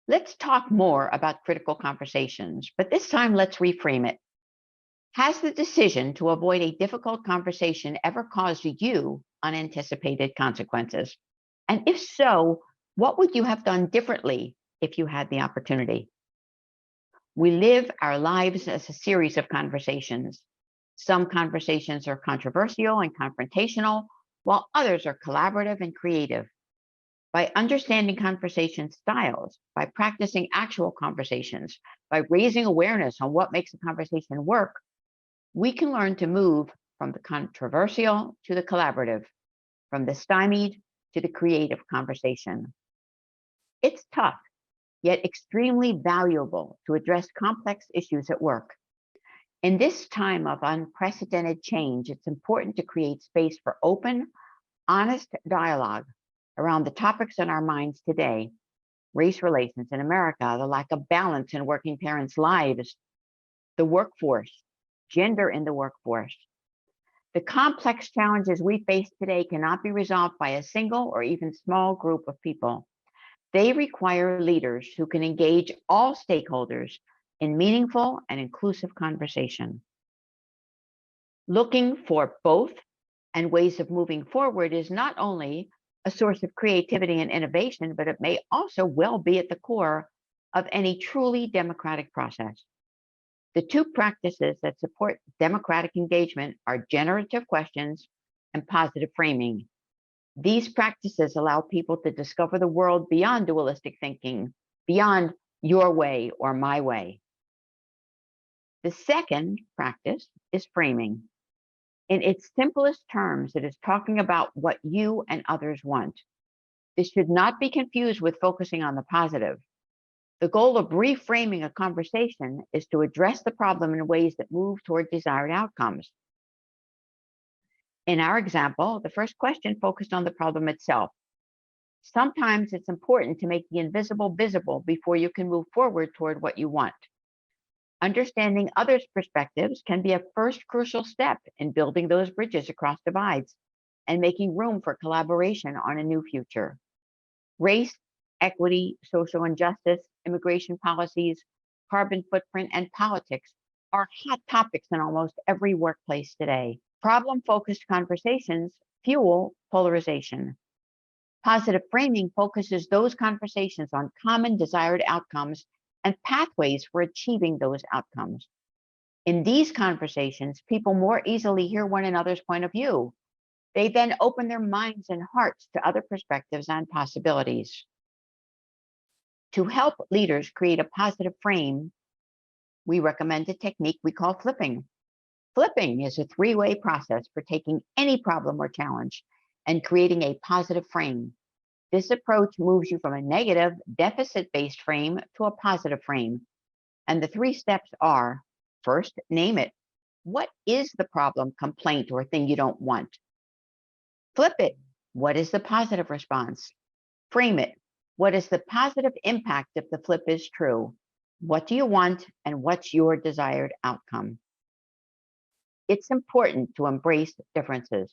Let's talk more about critical conversations, but this time let's reframe it. Has the decision to avoid a difficult conversation ever caused you unanticipated consequences? And if so, what would you have done differently if you had the opportunity? We live our lives as a series of conversations. Some conversations are controversial and confrontational, while others are collaborative and creative. By understanding conversation styles, by practicing actual conversations, by raising awareness on what makes a conversation work, we can learn to move from the controversial to the collaborative, from the stymied to the creative conversation. It's tough, yet extremely valuable to address complex issues at work. In this time of unprecedented change, it's important to create space for open, honest dialogue around the topics in our minds today: race relations in America, the lack of balance in working parents' lives, the workforce, gender in the workforce. The complex challenges we face today cannot be resolved by a single or even small group of people. They require leaders who can engage all stakeholders in meaningful and inclusive conversation. Looking for both and ways of moving forward is not only a source of creativity and innovation, but it may also well be at the core of any truly democratic process. The two practices that support democratic engagement are generative questions and positive framing. These practices allow people to discover the world beyond dualistic thinking, beyond your way or my way. The second practice is framing. In its simplest terms, it is talking about what you and others want. This should not be confused with focusing on the positive. The goal of reframing a conversation is to address the problem in ways that move toward desired outcomes. In our example, the first question focused on the problem itself. Sometimes it's important to make the invisible visible before you can move forward toward what you want. Understanding others' perspectives can be a first crucial step in building those bridges across divides and making room for collaboration on a new future. Race, equity, social injustice, immigration policies, carbon footprint, and politics are hot topics in almost every workplace today. Problem-focused conversations fuel polarization. Positive framing focuses those conversations on common desired outcomes and pathways for achieving those outcomes. In these conversations, people more easily hear one another's point of view. They then open their minds and hearts to other perspectives and possibilities. To help leaders create a positive frame, we recommend a technique we call flipping. Flipping is a three-way process for taking any problem or challenge and creating a positive frame. This approach moves you from a negative, deficit-based frame to a positive frame. And the three steps are: first, name it. What is the problem, complaint, or thing you don't want? Flip it. What is the positive response? Frame it. What is the positive impact if the flip is true? What do you want, and what's your desired outcome? It's important to embrace differences.